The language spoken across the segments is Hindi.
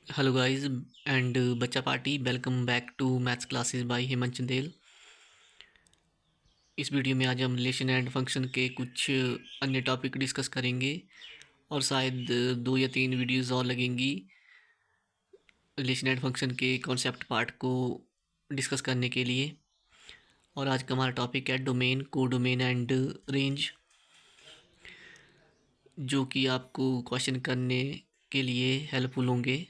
हेलो गाइस एंड बच्चा party welcome back to maths classes by Hemant Chandel. इस वीडियो में आज हम रिलेशन एंड फंक्शन के कुछ अन्य टॉपिक डिस्कस करेंगे और शायद 2 या 3 वीडियोस और लगेंगी रिलेशन एंड फंक्शन के कॉन्सेप्ट पार्ट को डिस्कस करने के लिए। और आज का हमारा टॉपिक है डोमेन, कोडोमेन एंड रेंज, जो कि आपको क्वेश्चन करने के लिए हेल्पफुल होंगे।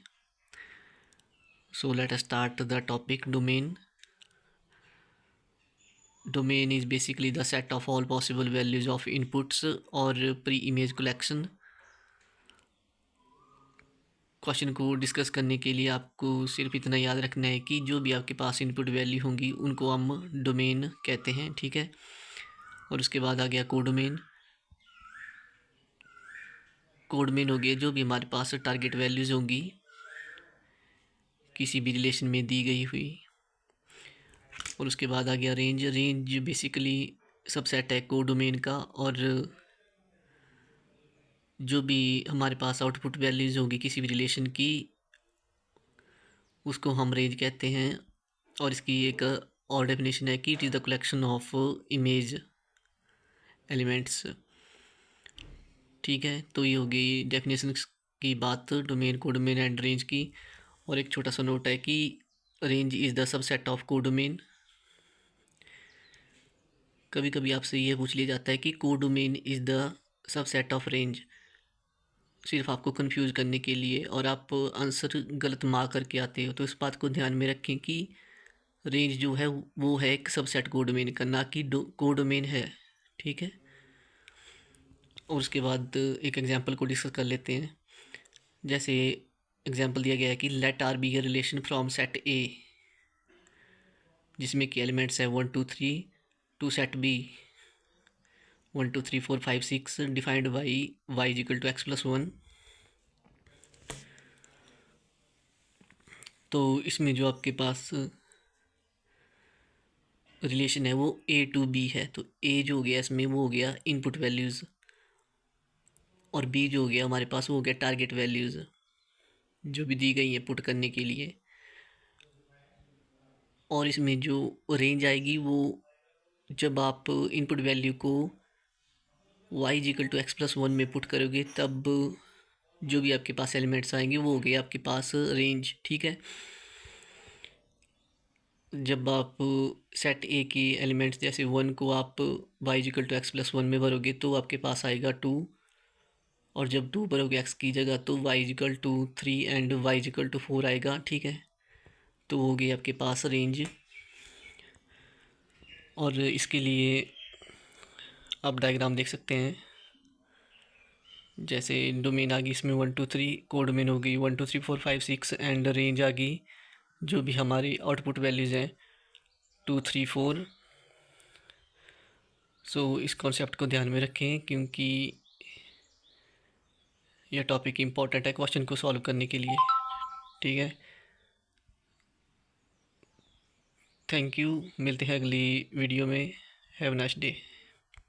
So let us start the topic domain. Domain is basically the set of all possible values of inputs or pre-image collection। Question को डिस्कस करने के लिए आपको सिर्फ इतना याद रखना है कि जो भी आपके पास इनपुट वैल्यू होंगी उनको हम डोमेन कहते हैं, ठीक है। और उसके बाद आ गया कोडोमेन। कोडोमेन हो गया जो भी हमारे पास टारगेट वैल्यूज़ होंगी किसी भी रिलेशन में दी गई हुई। और उसके बाद आ गया रेंज। रेंज बेसिकली सबसेट है कोडोमेन का, और जो भी हमारे पास आउटपुट वैल्यूज़ होगी किसी भी रिलेशन की उसको हम रेंज कहते हैं। और इसकी एक और डेफिनेशन है कि it is the collection of image elements, ठीक है। तो ये होगी डेफिनेशन की बात डोमेन, कोडोमेन एंड रेंज की। और एक छोटा सा नोट है कि range is the subset of codomain. कभी कभी आपसे ये पूछ लिया जाता है कि codomain is the subset of range, सिर्फ आपको कंफ्यूज करने के लिए, और आप आंसर गलत मार्क करके आते हो। तो इस बात को ध्यान में रखें कि रेंज जो है वो है एक सबसेट कोडोमेन का, ना कि कोडोमेन है, ठीक है। और उसके बाद एक एग्जांपल को डिस्कस कर लेते हैं। जैसे एग्जांपल दिया गया है कि let R be a relation from set A, जिसमें कि एलिमेंट्स है 1 2 3, to set B 1 2 3 4 5 6, defined by y is equal to x+1। तो इसमें जो आपके पास रिलेशन है वो A to B है। तो A जो हो गया इसमें वो हो गया इनपुट वैल्यूज़, और B जो हो गया हमारे पास वो हो गया टारगेट वैल्यूज़ जो भी दी गई हैं पुट करने के लिए। और इसमें जो रेंज आएगी वो जब आप इनपुट वैल्यू को y=x+1 में पुट करोगे तब जो भी आपके पास एलिमेंट्स आएंगे वो हो गए आपके पास रेंज, ठीक है। जब आप सेट ए के एलिमेंट्स जैसे 1 को आप y=x+1 में भरोगे तो आपके पास आएगा 2, और जब 2 भरोगे x की जगह तो y=3 एंड y=4 आएगा, ठीक है। तो हो गई आपके पास रेंज। और इसके लिए आप डायग्राम देख सकते हैं। जैसे डोमेन आ गई इसमें 1 2 3, कोड मेन हो गई 1 2 3 4 5 6, एंड रेंज आ गई जो भी हमारी आउटपुट वैल्यूज़ हैं 2 3 4। सो इस कॉन्सेप्ट को ध्यान में रखें क्योंकि यह टॉपिक इम्पॉर्टेंट है क्वेश्चन को सॉल्व करने के लिए, ठीक है। थैंक यू, मिलते हैं अगली वीडियो में। Have a nice day.